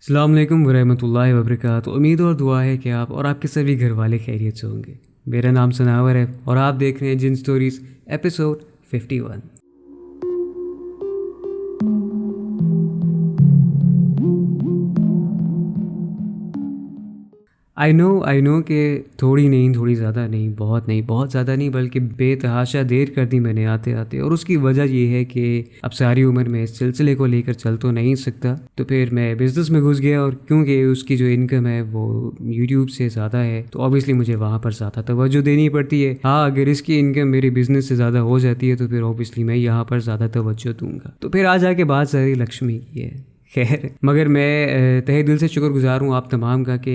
अस्सलाम वालेकुम वरहमतुल्लाहि वबरकातुहू। उम्मीद और दुआ है कि आप और आपके सभी घर वाले खैरियत से होंगे। मेरा नाम सनावर है और आप देख रहे हैं जिन स्टोरीज़ एपिसोड 51। आई नो कि थोड़ी नहीं, थोड़ी ज़्यादा नहीं, बहुत ज़्यादा नहीं, बल्कि बेतहाशा देर कर दी मैंने आते आते। और उसकी वजह ये है कि अब सारी उम्र में इस सिलसिले को लेकर चल तो नहीं सकता, तो फिर मैं बिज़नेस में घुस गया। और क्योंकि उसकी जो इनकम है वो यूट्यूब से ज़्यादा है, तो ऑब्वियसली मुझे वहाँ पर ज़्यादा तवज्जो देनी पड़ती है। हाँ, अगर इसकी इनकम मेरे बिज़नेस से ज़्यादा हो जाती है तो फिर ऑब्वियसली मैं यहाँ पर ज़्यादा तवज्जो दूंगा। तो फिर आ जाके बात सारी लक्ष्मी की है। खैर, मगर मैं तहे दिल से शुक्रगुजार हूँ आप तमाम का कि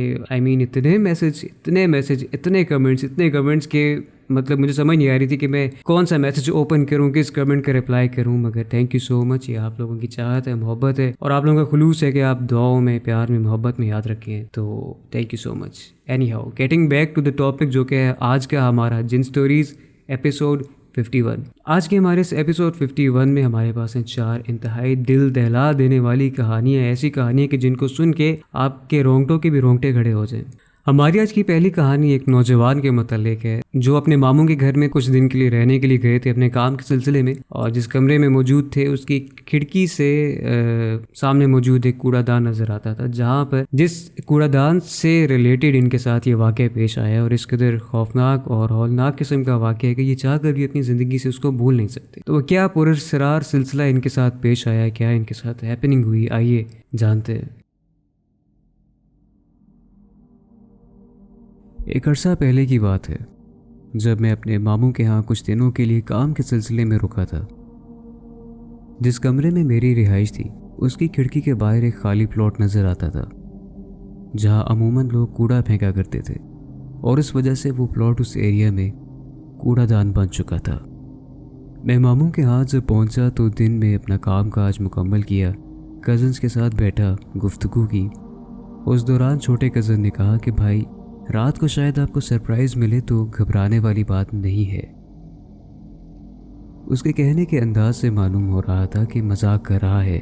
इतने मैसेज, इतने कमेंट्स के मतलब मुझे समझ नहीं आ रही थी कि मैं कौन सा मैसेज ओपन करूँ, किस कमेंट का रिप्लाई करूँ। मगर थैंक यू सो मच। ये आप लोगों की चाहत है, मोहब्बत है और आप लोगों का खुलूस है कि आप दुआओं में, प्यार में, मोहब्बत में याद रखें। तो thank you so much. Anyhow, getting back to the topic जो कि है आज का हमारा जिन स्टोरीज एपिसोड 51। आज के हमारे इस एपिसोड 51 में हमारे पास हैं 4 इंतहाई दिल दहला देने वाली कहानियाँ, ऐसी कहानियाँ कि जिनको सुन के आपके रोंगटों के भी रोंगटे खड़े हो जाएं। हमारी आज की पहली कहानी एक नौजवान के मुतालिक है जो अपने मामू के घर में कुछ दिन के लिए रहने के लिए गए थे अपने काम के सिलसिले में। और जिस कमरे में मौजूद थे उसकी खिड़की से सामने मौजूद एक कूड़ादान नज़र आता था, जहाँ पर जिस कूड़ादान से रिलेटेड इनके साथ ये वाक़या पेश आया। और इस कदर खौफनाक और हौलनाक किस्म का वाक़या है कि ये चाह कर भी अपनी ज़िंदगी से उसको भूल नहीं सकते। तो क्या पुरस्रार सिलसिला इनके साथ पेश आया, क्या इनके साथ हैपनिंग हुई, आइए जानते हैं। एक अरसा पहले की बात है, जब मैं अपने मामू के यहाँ कुछ दिनों के लिए काम के सिलसिले में रुका था। जिस कमरे में मेरी रिहाइश थी उसकी खिड़की के बाहर एक खाली प्लॉट नज़र आता था, जहाँ अमूमन लोग कूड़ा फेंका करते थे। और इस वजह से वो प्लॉट उस एरिया में कूड़ादान बन चुका था। मैं मामू के यहाँ जब पहुँचा तो दिन में अपना काम काज मुकम्मल किया, कज़न्स के साथ बैठा, गुफ्तगू की। उस दौरान छोटे कज़न ने कहा कि भाई, रात को शायद आपको सरप्राइज़ मिले तो घबराने वाली बात नहीं है। उसके कहने के अंदाज से मालूम हो रहा था कि मजाक कर रहा है,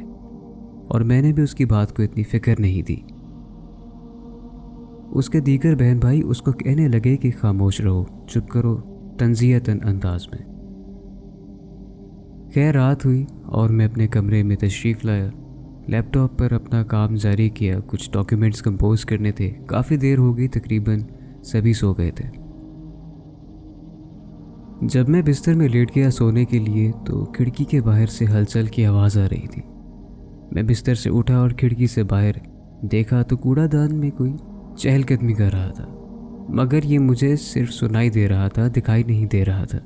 और मैंने भी उसकी बात को इतनी फिक्र नहीं दी। उसके दीगर बहन भाई उसको कहने लगे कि खामोश रहो, चुप करो, तंज़ियतन अंदाज में। खैर, रात हुई और मैं अपने कमरे में तशरीफ़ लाया। लैपटॉप पर अपना काम जारी किया, कुछ डॉक्यूमेंट्स कंपोज करने थे। काफ़ी देर हो गई, तकरीबन सभी सो गए थे। जब मैं बिस्तर में लेट गया सोने के लिए तो खिड़की के बाहर से हलचल की आवाज़ आ रही थी। मैं बिस्तर से उठा और खिड़की से बाहर देखा तो कूड़ादान में कोई चहलकदमी कर रहा था, मगर ये मुझे सिर्फ सुनाई दे रहा था, दिखाई नहीं दे रहा था।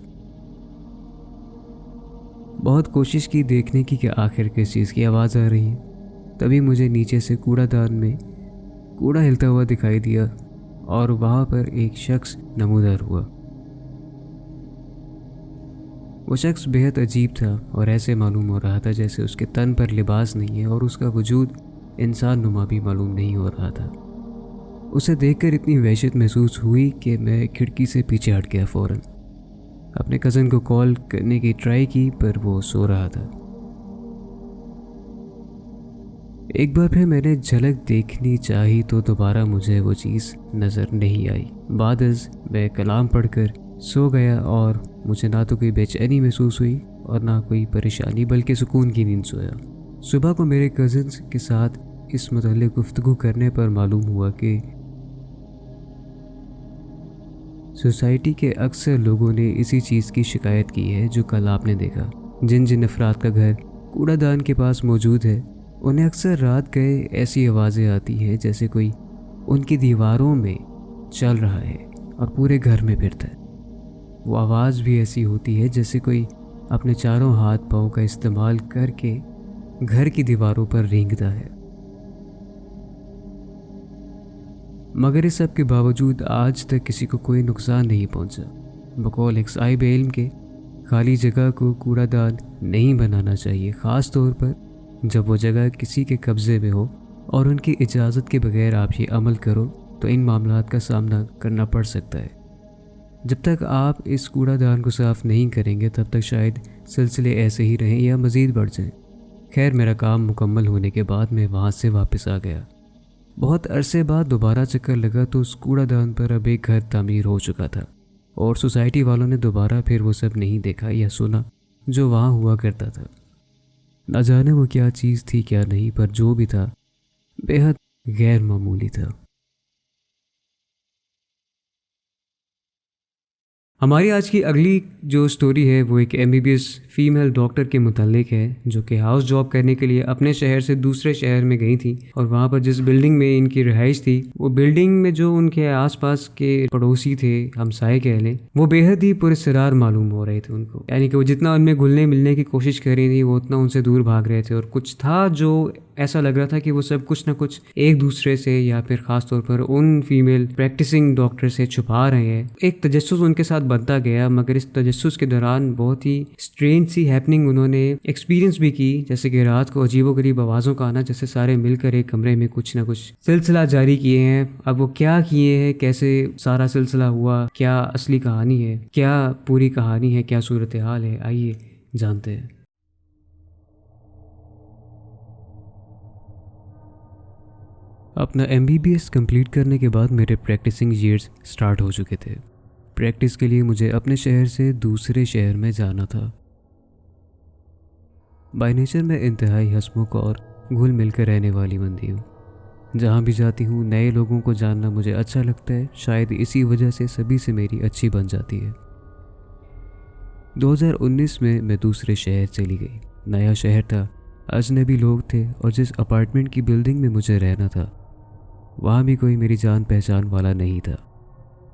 बहुत कोशिश की देखने की कि आखिर किस चीज़ की आवाज़ आ रही है। तभी मुझे नीचे से कूड़ादान में कूड़ा हिलता हुआ दिखाई दिया और वहाँ पर एक शख्स नमूदार हुआ। वो शख्स बेहद अजीब था और ऐसे मालूम हो रहा था जैसे उसके तन पर लिबास नहीं है और उसका वजूद इंसान नुमा भी मालूम नहीं हो रहा था। उसे देखकर इतनी वहशत महसूस हुई कि मैं खिड़की से पीछे हट गया। फ़ौरन अपने कज़न को कॉल करने की ट्राई की, पर वो सो रहा था। एक बार फिर मैंने झलक देखनी चाही तो दोबारा मुझे वो चीज़ नज़र नहीं आई। बादस मैं कलाम पढ़कर सो गया और मुझे ना तो कोई बेचैनी महसूस हुई और ना कोई परेशानी, बल्कि सुकून की नींद सोया। सुबह को मेरे कज़न्स के साथ इस मुताल्लिक़ गुफ्तगू करने पर मालूम हुआ कि सोसाइटी के अक्सर लोगों ने इसी चीज़ की शिकायत की है जो कल आपने देखा। जिन जिन अफराद का घर कूड़ादान के पास मौजूद है, उन्हें अक्सर रात गए ऐसी आवाज़ें आती हैं जैसे कोई उनकी दीवारों में चल रहा है और पूरे घर में फिरता है। वो आवाज़ भी ऐसी होती है जैसे कोई अपने चारों हाथ पाँव का इस्तेमाल करके घर की दीवारों पर रेंगता है। मगर इस सब के बावजूद आज तक किसी को कोई नुकसान नहीं पहुंचा। बकौल एक साहिब इल्म के, खाली जगह को कूड़ादान नहीं बनाना चाहिए, ख़ास तौर पर जब वो जगह किसी के कब्ज़े में हो और उनकी इजाज़त के बगैर आप ये अमल करो तो इन मामलात का सामना करना पड़ सकता है। जब तक आप इस कूड़ादान को साफ़ नहीं करेंगे तब तक शायद सिलसिले ऐसे ही रहें या मज़ीद बढ़ जाएं। खैर, मेरा काम मुकम्मल होने के बाद मैं वहाँ से वापस आ गया बहुत अरसे बाद दोबारा चक्कर लगा तो उस कूड़ादान पर अब एक घर तामीर हो चुका था और सोसाइटी वालों ने दोबारा फिर वो सब नहीं देखा या सुना जो वहाँ हुआ करता था। न जाने वो क्या चीज़ थी क्या नहीं, पर जो भी था बेहद गैर मामूली था। हमारी आज की अगली जो स्टोरी है वो एक एमबीबीएस फीमेल डॉक्टर के मुतालिक है, जो कि हाउस जॉब करने के लिए अपने शहर से दूसरे शहर में गई थी। और वहाँ पर जिस बिल्डिंग में इनकी रिहाइश थी, वो बिल्डिंग में जो उनके आसपास के पड़ोसी थे, हमसाए कह लें, वो बेहद ही पुरस्कार मालूम हो रहे थे उनको। यानी कि वो जितना उनमें घुलने मिलने की कोशिश कर रही थी, वो उतना उनसे दूर भाग रहे थे। और कुछ था जो ऐसा लग रहा था कि वो सब कुछ ना कुछ एक दूसरे से या फिर ख़ास तौर पर उन फीमेल प्रैक्टिसिंग डॉक्टर से छुपा रहे हैं। एक तजस्सुस उनके साथ बनता गया, मगर इस तजस्सुस के दौरान बहुत ही स्ट्रेंज सी हैपनिंग उन्होंने एक्सपीरियंस भी की। जैसे कि रात को अजीबोगरीब आवाज़ों का आना, जैसे सारे मिलकर एक कमरे में कुछ ना कुछ सिलसिला जारी किए हैं। अब वो क्या किए हैं, कैसे सारा सिलसिला हुआ, क्या असली कहानी है, क्या पूरी कहानी है, क्या सूरत हाल है, आइए जानते हैं। अपना एमबीबीएस कंप्लीट करने के बाद मेरे प्रैक्टिसिंग ईयर्स स्टार्ट हो चुके थे। प्रैक्टिस के लिए मुझे अपने शहर से दूसरे शहर में जाना था। बाय नेचर मैं इंतहाई हंसमुख और घुल मिलकर रहने वाली बंदी हूँ। जहाँ भी जाती हूँ नए लोगों को जानना मुझे अच्छा लगता है। शायद इसी वजह से सभी से मेरी अच्छी बन जाती है। 2019 में मैं दूसरे शहर चली गई। नया शहर था, अजनबी लोग थे और जिस अपार्टमेंट की बिल्डिंग में मुझे रहना था वहाँ भी कोई मेरी जान पहचान वाला नहीं था।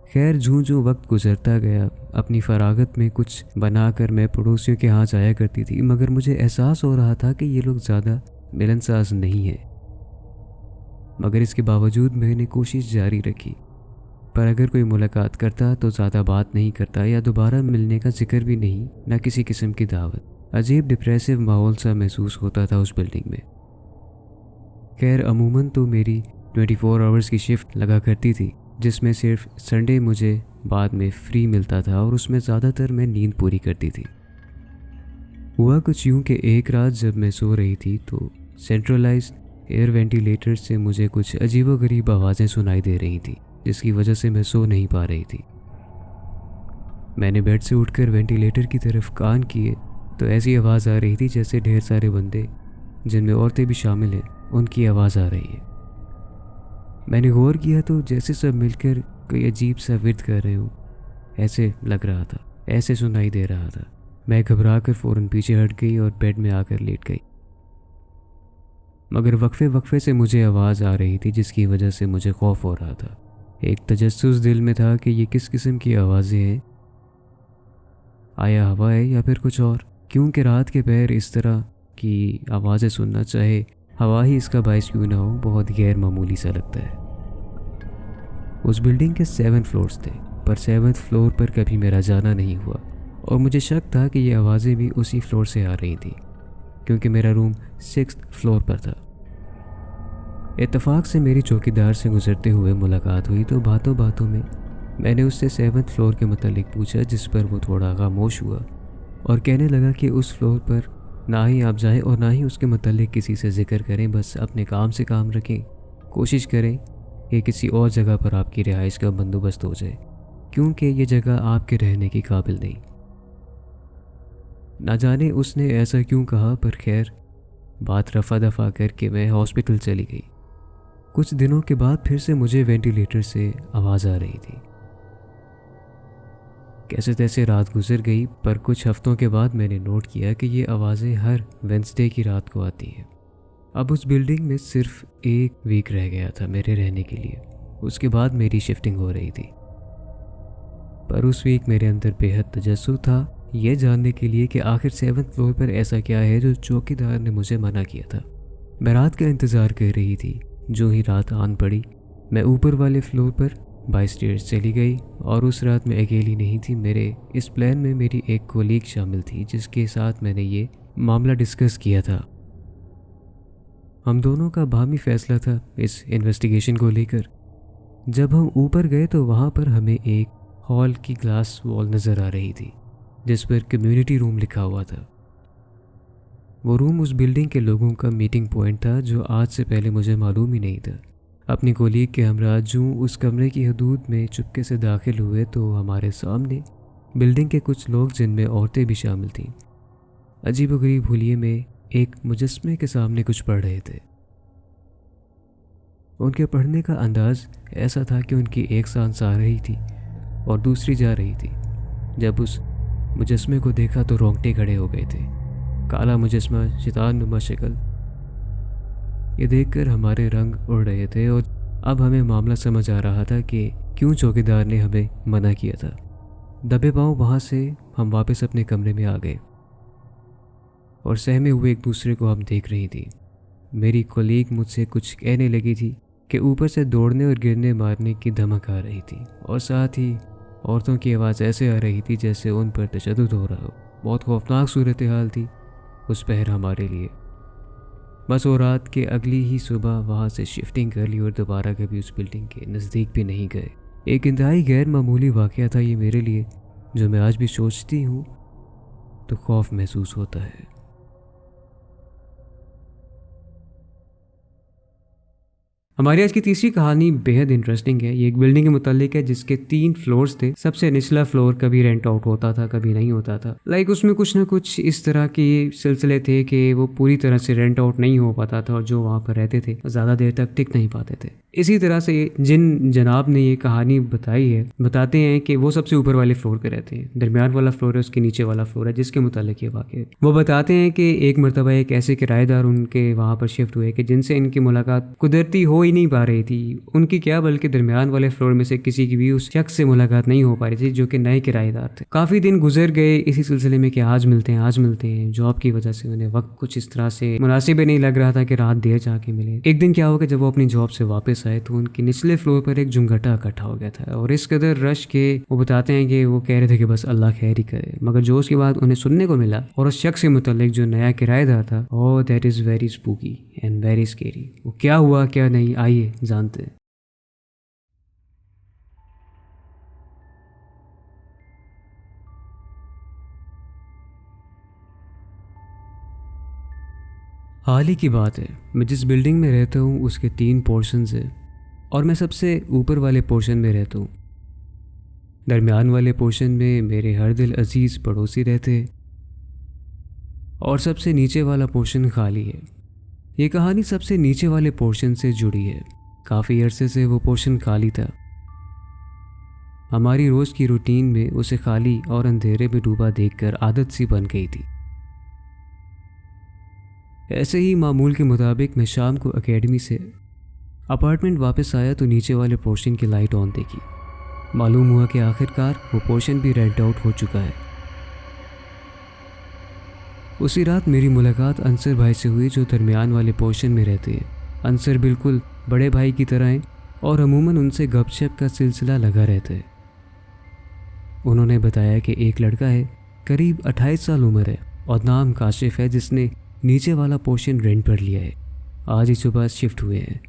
खैर जूं जूं वक्त गुजरता गया, अपनी फरागत में कुछ बनाकर मैं पड़ोसियों के यहाँ जाया करती थी, मगर मुझे एहसास हो रहा था कि ये लोग ज़्यादा मिलनसाज नहीं हैं। मगर इसके बावजूद मैंने कोशिश जारी रखी। पर अगर कोई मुलाकात करता तो ज़्यादा बात नहीं करता या दोबारा मिलने का जिक्र भी नहीं, ना किसी किस्म की दावत। अजीब डिप्रेसिव माहौल सा महसूस होता था उस बिल्डिंग में। खैर अमूमन तो मेरी 24 आवर्स की शिफ्ट लगा करती थी, जिसमें सिर्फ संडे मुझे बाद में फ्री मिलता था और उसमें ज़्यादातर मैं नींद पूरी करती थी। हुआ कुछ यूँ कि एक रात जब मैं सो रही थी तो सेंट्रलाइज्ड एयर वेंटिलेटर से मुझे कुछ अजीबोगरीब आवाज़ें सुनाई दे रही थी, जिसकी वजह से मैं सो नहीं पा रही थी। मैंने बेड से उठकर वेंटिलेटर की तरफ कान किए तो ऐसी आवाज़ आ रही थी जैसे ढेर सारे बंदे, जिनमें औरतें भी शामिल हैं, उनकी आवाज़ आ रही है। मैंने गौर किया तो जैसे सब मिलकर कोई अजीब सा विर्द कर रहे हो, ऐसे लग रहा था, ऐसे सुनाई दे रहा था। मैं घबरा कर फ़ौरन पीछे हट गई और बेड में आकर लेट गई। मगर वक्फे वक्फे से मुझे आवाज़ आ रही थी, जिसकी वजह से मुझे खौफ हो रहा था। एक तजस्सुस दिल में था कि ये किस किस्म की आवाज़ें हैं, आया हवा है या फिर कुछ और। क्योंकि रात के पहर इस तरह की आवाज़ें सुनना, चाहे हवा ही इसका बायस क्यों ना हो, बहुत गैर मामूली सा लगता है। उस बिल्डिंग के 7 फ्लोर्स थे, पर 7th फ्लोर पर कभी मेरा जाना नहीं हुआ और मुझे शक था कि ये आवाज़ें भी उसी फ्लोर से आ रही थी, क्योंकि मेरा रूम 6th फ्लोर पर था। इत्तेफाक से मेरी चौकीदार से गुजरते हुए मुलाकात हुई तो बातों बातों में मैंने उससे 7th फ्लोर के मुतालिक पूछा, जिस पर वो थोड़ा खामोश हुआ और कहने लगा कि उस फ्लोर पर ना ही आप जाएं और ना ही उसके मुतालिक किसी से जिक्र करें। बस अपने काम से काम रखें, कोशिश करें कि किसी और जगह पर आपकी रिहाइश का बंदोबस्त हो जाए, क्योंकि ये जगह आपके रहने की काबिल नहीं। ना जाने उसने ऐसा क्यों कहा, पर खैर बात रफा दफा करके मैं हॉस्पिटल चली गई। कुछ दिनों के बाद फिर से मुझे वेंटिलेटर से आवाज़ आ रही थी। कैसे तैसे रात गुजर गई, पर कुछ हफ्तों के बाद मैंने नोट किया कि ये आवाज़ें हर वेंसडे की रात को आती हैं। अब उस बिल्डिंग में सिर्फ 1 वीक रह गया था मेरे रहने के लिए, उसके बाद मेरी शिफ्टिंग हो रही थी। पर उस वीक मेरे अंदर बेहद तजस्सुस था ये जानने के लिए कि आखिर 7th फ्लोर पर ऐसा क्या है जो चौकीदार ने मुझे मना किया था। मैं रात का इंतज़ार कर रही थी। जो ही रात आन पड़ी, मैं ऊपर वाले फ्लोर पर बाय स्टेयर्स चली गई और उस रात मैं अकेली नहीं थी। मेरे इस प्लान में मेरी एक कोलीग शामिल थी, जिसके साथ मैंने ये मामला डिस्कस किया था। हम दोनों का बाहमी फैसला था इस इन्वेस्टिगेशन को लेकर। जब हम ऊपर गए तो वहाँ पर हमें एक हॉल की ग्लास वॉल नज़र आ रही थी, जिस पर कम्युनिटी रूम लिखा हुआ था। वो रूम उस बिल्डिंग के लोगों का मीटिंग पॉइंट था, जो आज से पहले मुझे मालूम ही नहीं था। अपनी कोलीग के हमरा जूं उस कमरे की हदूद में चुपके से दाखिल हुए तो हमारे सामने बिल्डिंग के कुछ लोग, जिनमें औरतें भी शामिल थीं, अजीबोगरीब हुलिये में एक मुजस्मे के सामने कुछ पढ़ रहे थे। उनके पढ़ने का अंदाज ऐसा था कि उनकी एक सांस आ रही थी और दूसरी जा रही थी। जब उस मुजस्मे को देखा तो रोंगटे खड़े हो गए थे। काला मुजस्मा, शैतान नुमा शक्ल, ये देखकर हमारे रंग उड़ रहे थे और अब हमें मामला समझ आ रहा था कि क्यों चौकीदार ने हमें मना किया था। दबे पांव वहाँ से हम वापस अपने कमरे में आ गए और सहमे हुए एक दूसरे को हम देख रही थी। मेरी कोलीग मुझसे कुछ कहने लगी थी कि ऊपर से दौड़ने और गिरने मारने की धमक आ रही थी और साथ ही औरतों की आवाज़ ऐसे आ रही थी जैसे उन पर तशद्दुद हो रहा हो। बहुत खौफनाक सूरत हाल थी उस पहर हमारे लिए। बस वो रात के अगली ही सुबह वहाँ से शिफ्टिंग कर ली और दोबारा कभी उस बिल्डिंग के नज़दीक भी नहीं गए। एक इंतहाई गैर मामूली वाक़या था ये मेरे लिए, जो मैं आज भी सोचती हूँ तो खौफ महसूस होता है। हमारी आज की तीसरी कहानी बेहद इंटरेस्टिंग है। ये एक बिल्डिंग के मुतालिक है जिसके 3 फ्लोर्स थे। सबसे निचला फ्लोर कभी रेंट आउट होता था, कभी नहीं होता था। उसमें कुछ ना कुछ इस तरह के सिलसिले थे कि वो पूरी तरह से रेंट आउट नहीं हो पाता था और जो वहाँ पर रहते थे ज़्यादा देर तक टिक नहीं पाते थे। इसी तरह से जिन जनाब ने ये कहानी बताई है बताते हैं कि वो सबसे ऊपर वाले फ्लोर पे रहते हैं, दरमियान वाला फ्लोर है उसके नीचे वाला फ्लोर है जिसके मुतालिक ये वाक़या। वो बताते हैं कि एक मरतबा एक ऐसे किराएदार उनके वहाँ पर शिफ्ट हुए कि जिनसे इनकी मुलाकात कुदरती हो ही नहीं पा रही थी। उनकी क्या बल्कि दरमियान वाले फ्लोर में से किसी की भी उस शख्स से मुलाकात नहीं हो पा रही थी जो कि नए किराएदार थे। काफ़ी दिन गुजर गए इसी सिलसिले में कि आज मिलते हैं। जॉब की वजह से उन्हें वक्त कुछ इस तरह से मुनासिब ही नहीं लग रहा था कि रात देर जाके मिले। एक दिन क्या होगा, जब वो अपनी जॉब से वापस आए तो उनके निचले फ्लोर पर एक जुमघटा इकट्ठा हो गया था और इस कदर रश के वो बताते हैं कि वो कह रहे थे कि बस अल्लाह खैर ही करे। मगर जो उसके बाद उन्हें सुनने को मिला और उस शख्स के मुतालिक जो नया किराएदार था, oh that is very spooky and very scary. वो क्या हुआ क्या नहीं, आइए जानते हैं। हाल ही की बात है, मैं जिस बिल्डिंग में रहता हूँ उसके 3 पोर्शंस हैं और मैं सबसे ऊपर वाले पोर्शन में रहता हूँ। दरमियान वाले पोर्शन में मेरे हर दिल अजीज़ पड़ोसी रहते हैं और सबसे नीचे वाला पोर्शन खाली है। ये कहानी सबसे नीचे वाले पोर्शन से जुड़ी है। काफ़ी अरसे से वो पोर्शन खाली था। हमारी रोज़ की रूटीन में उसे खाली और अंधेरे में डूबा देखकर आदत सी बन गई थी। ऐसे ही मामूल के मुताबिक मैं शाम को एकेडमी से अपार्टमेंट वापस आया तो नीचे वाले पोर्शन की लाइट ऑन देखी। मालूम हुआ कि आखिरकार वो पोर्शन भी रेंट आउट हो चुका है। उसी रात मेरी मुलाकात अंसर भाई से हुई जो दरमियान वाले पोर्शन में रहते हैं। अंसर बिल्कुल बड़े भाई की तरह हैं और अमूमन उनसे गपशप का सिलसिला लगा रहता है। उन्होंने बताया कि एक लड़का है, करीब 28 साल उम्र है और नाम काशिफ है, जिसने नीचे वाला पोर्शन रेंट पर लिया है। आज ही सुबह शिफ्ट हुए हैं।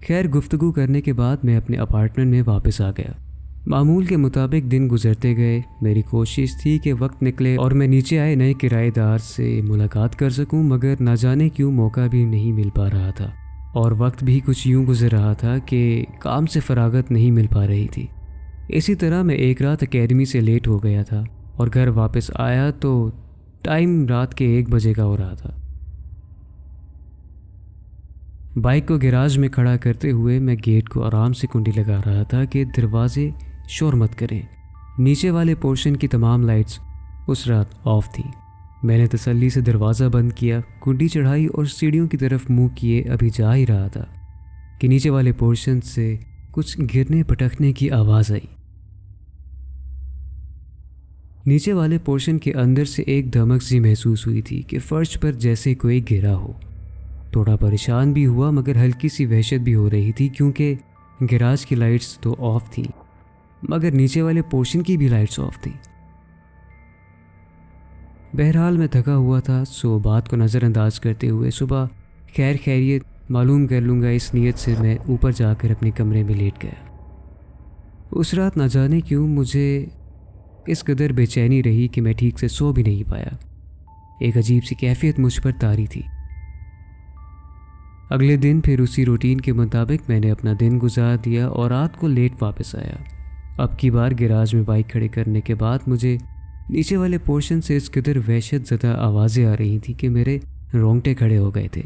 खैर, गुफ्तगू करने के बाद मैं अपने अपार्टमेंट में वापस आ गया। मामूल के मुताबिक दिन गुजरते गए। मेरी कोशिश थी कि वक्त निकले और मैं नीचे आए नए किराएदार से मुलाकात कर सकूं, मगर ना जाने क्यों मौका भी नहीं मिल पा रहा था और वक्त भी कुछ यूं गुजर रहा था कि काम से फरागत नहीं मिल पा रही थी। इसी तरह मैं एक रात एकेडमी से लेट हो गया था और घर वापस आया तो टाइम रात के 1 बजे का हो रहा था। बाइक को गैराज में खड़ा करते हुए मैं गेट को आराम से कुंडी लगा रहा था कि दरवाजे शोर मत करें। नीचे वाले पोर्शन की तमाम लाइट्स उस रात ऑफ थी। मैंने तसल्ली से दरवाज़ा बंद किया, कुंडी चढ़ाई और सीढ़ियों की तरफ मुंह किए अभी जा ही रहा था कि नीचे वाले पोर्शन से कुछ गिरने पटकने की आवाज़ आई। नीचे वाले पोर्शन के अंदर से एक धमक सी महसूस हुई थी कि फर्श पर जैसे कोई गिरा हो। थोड़ा परेशान भी हुआ, मगर हल्की सी वहशत भी हो रही थी क्योंकि गैराज की लाइट्स तो ऑफ थी मगर नीचे वाले पोर्शन की भी लाइट्स ऑफ थी। बहरहाल मैं थका हुआ था, सो बात को नज़रअंदाज करते हुए सुबह खैर खैरियत मालूम कर लूँगा इस नीयत से मैं ऊपर जाकर अपने कमरे में लेट गया। उस रात न जाने क्यों मुझे इस कदर बेचैनी रही कि मैं ठीक से सो भी नहीं पाया। एक अजीब सी कैफियत मुझ पर तारी थी। अगले दिन फिर उसी रूटीन के मुताबिक मैंने अपना दिन गुजार दिया और रात को लेट वापस आया। अब की बार गैराज में बाइक खड़ी करने के बाद मुझे नीचे वाले पोर्शन से इस कदर वहशत ज़दा आवाज़ें आ रही थी कि मेरे रोंगटे खड़े हो गए थे।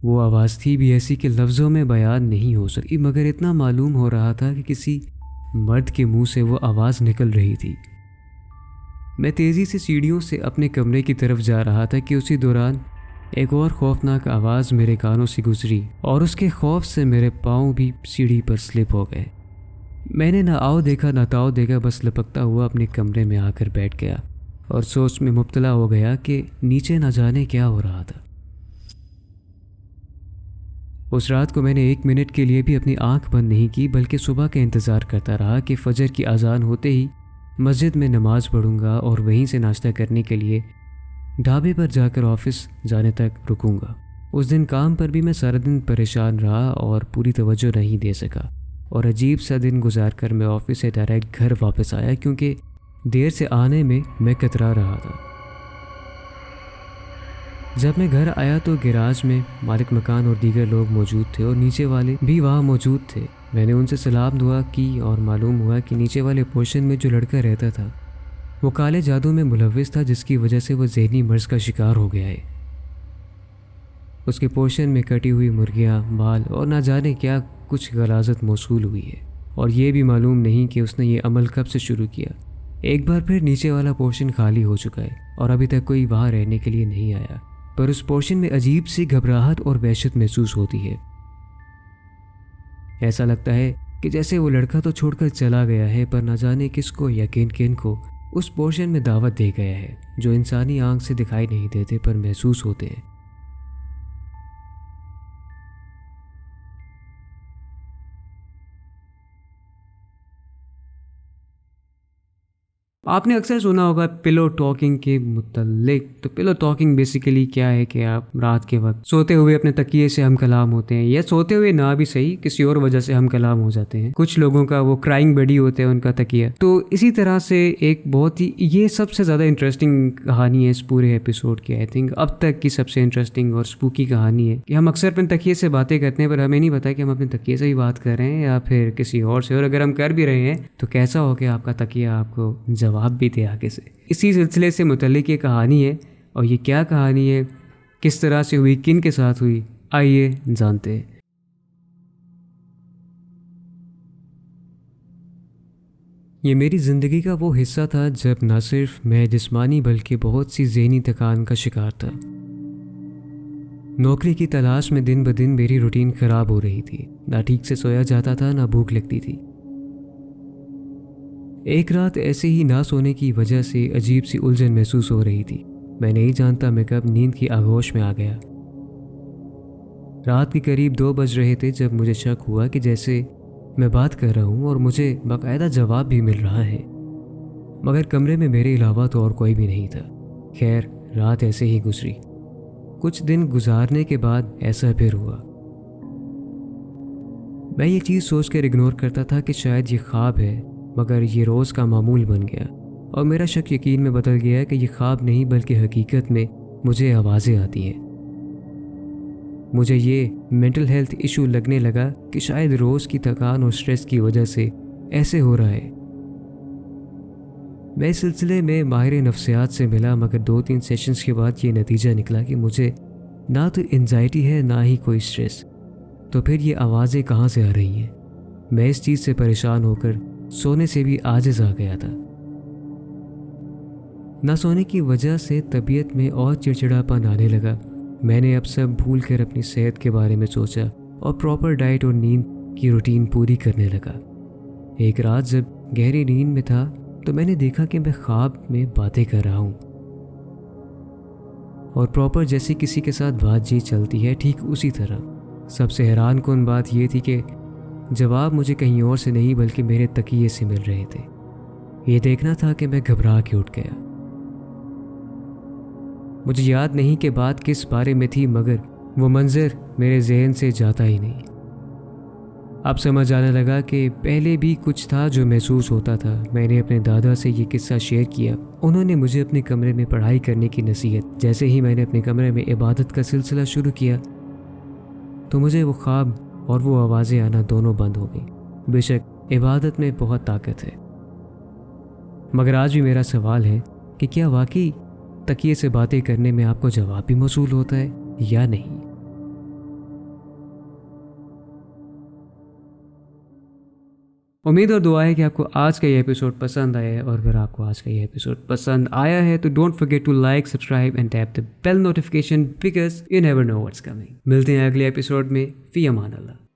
वो आवाज़ थी भी ऐसी कि लफ्ज़ों में बयान नहीं हो सकी, मगर इतना मालूम हो रहा था कि किसी मर्द के मुंह से वो आवाज़ निकल रही थी। मैं तेज़ी से सीढ़ियों से अपने कमरे की तरफ जा रहा था कि उसी दौरान एक और खौफनाक आवाज़ मेरे कानों से गुजरी और उसके खौफ से मेरे पाँव भी सीढ़ी पर स्लिप हो गए। मैंने ना आओ देखा ना ताओ देखा, बस लपकता हुआ अपने कमरे में आकर बैठ गया और सोच में मुब्तला हो गया कि नीचे ना जाने क्या हो रहा था। उस रात को मैंने 1 मिनट के लिए भी अपनी आंख बंद नहीं की, बल्कि सुबह का इंतज़ार करता रहा कि फजर की अजान होते ही मस्जिद में नमाज़ पढ़ूंगा और वहीं से नाश्ता करने के लिए ढाबे पर जाकर ऑफिस जाने तक रुकूंगा। उस दिन काम पर भी मैं सारा दिन परेशान रहा और पूरी तवज्जो नहीं दे सका और अजीब सा दिन गुजार कर मैं ऑफिस से डायरेक्ट घर वापस आया, क्योंकि देर से आने में मैं कतरा रहा था। जब मैं घर आया तो गैराज में मालिक मकान और दीगर लोग मौजूद थे और नीचे वाले भी वहाँ मौजूद थे। मैंने उनसे सलाम दुआ की और मालूम हुआ कि नीचे वाले पोर्शन में जो लड़का रहता था वो काले जादू में मुलव्विस था, जिसकी वजह से वो ज़हनी मर्ज का शिकार हो गया है। उसके पोर्शन में कटी हुई मुर्गियाँ, माल और ना जाने क्या कुछ गलाजत मौसूल हुई है और ये भी मालूम नहीं कि उसने ये अमल कब से शुरू किया। एक बार फिर नीचे वाला पोर्शन खाली हो चुका है और अभी तक कोई वहाँ रहने के लिए नहीं आया, पर उस पोर्शन में अजीब सी घबराहट और वहशत महसूस होती है। ऐसा लगता है कि जैसे वो लड़का तो छोड़कर चला गया है, पर ना जाने किसको या किन को उस पोर्शन में दावत दे गया है, जो इंसानी आंख से दिखाई नहीं देते पर महसूस होते हैं। आपने अक्सर सुना होगा पिलो टॉकिंग के मुतल्लिक। तो पिलो टॉकिंग बेसिकली क्या है कि आप रात के वक्त सोते हुए अपने तकिए से हम कलाम होते हैं, या सोते हुए ना भी सही किसी और वजह से हम कलाम हो जाते हैं। कुछ लोगों का वो क्राइंग बडी होते हैं उनका तकिया। तो इसी तरह से एक बहुत ही ये सबसे ज़्यादा इंटरेस्टिंग कहानी है इस पूरे एपिसोड की। आई थिंक अब तक की सबसे इंटरेस्टिंग और स्पूकी कहानी है कि हम अक्सर अपने तकिए से बातें करते हैं, पर हमें नहीं पता कि हम अपने तकिए से ही बात कर रहे हैं या फिर किसी और से, और अगर हम कर भी रहे हैं तो कैसा हो कि आपका तकिया आपको जवाब भी थे आगे से। इसी सिलसिले से मुतल्लिक ये कहानी है, और ये क्या कहानी है, किस तरह से हुई, किन के साथ हुई, आइए जानते हैं। ये मेरी ज़िंदगी का वो हिस्सा था जब न सिर्फ मैं जिस्मानी बल्कि बहुत सी ज़हनी थकान का शिकार था। नौकरी की तलाश में दिन ब दिन मेरी रूटीन ख़राब हो रही थी। ना ठीक से सोया जाता था, ना भूख लगती थी। एक रात ऐसे ही ना सोने की वजह से अजीब सी उलझन महसूस हो रही थी। मैं नहीं जानता मैं कब नींद की आगोश में आ गया। रात के करीब 2 बज रहे थे जब मुझे शक हुआ कि जैसे मैं बात कर रहा हूँ और मुझे बाकायदा जवाब भी मिल रहा है, मगर कमरे में मेरे अलावा तो और कोई भी नहीं था। खैर, रात ऐसे ही गुजरी। कुछ दिन गुजारने के बाद ऐसा फिर हुआ। मैं ये चीज़ सोचकर इग्नोर करता था कि शायद ये ख्वाब है, मगर ये रोज़ का मामूल बन गया और मेरा शक यकीन में बदल गया कि ये ख्वाब नहीं बल्कि हकीकत में मुझे आवाज़ें आती हैं। मुझे ये मेंटल हेल्थ इशू लगने लगा कि शायद रोज़ की थकान और स्ट्रेस की वजह से ऐसे हो रहा है। मैं इस सिलसिले में माहिर नफ्सियात से मिला, मगर 2-3 सेशंस के बाद ये नतीजा निकला कि मुझे ना तो एंजाइटी है ना ही कोई स्ट्रेस। तो फिर ये आवाज़ें कहाँ से आ रही हैं? मैं इस चीज़ से परेशान होकर सोने से भी आजिज़ आ गया था। ना सोने की वजह से तबीयत में और चिड़चिड़ापन आने लगा। मैंने अब सब भूल कर अपनी सेहत के बारे में सोचा और प्रॉपर डाइट और नींद की रूटीन पूरी करने लगा। एक रात जब गहरी नींद में था तो मैंने देखा कि मैं ख्वाब में बातें कर रहा हूँ और प्रॉपर जैसी किसी के साथ बातचीत चलती है ठीक उसी तरह। सबसे हैरान कुन बात यह थी कि जवाब मुझे कहीं और से नहीं बल्कि मेरे तकिए से मिल रहे थे। ये देखना था कि मैं घबरा के उठ गया। मुझे याद नहीं कि बात किस बारे में थी, मगर वो मंजर मेरे जहन से जाता ही नहीं। अब समझ आने लगा कि पहले भी कुछ था जो महसूस होता था। मैंने अपने दादा से ये किस्सा शेयर किया। उन्होंने मुझे अपने कमरे में पढ़ाई करने की नसीहत। जैसे ही मैंने अपने कमरे में इबादत का सिलसिला शुरू किया तो मुझे वो ख्वाब और वो आवाज़ें आना दोनों बंद हो गई। बेशक इबादत में बहुत ताकत है, मगर आज भी मेरा सवाल है कि क्या वाकई तकिए से बातें करने में आपको जवाब भी मौसूल होता है या नहीं। उम्मीद और दुआ है कि आपको आज का ये एपिसोड पसंद आया है, और अगर आपको आज का ये एपिसोड पसंद आया है तो don't forget to like, subscribe and tap the bell notification because you never know what's coming. मिलते हैं अगले एपिसोड में। फी अमान अल्लाह।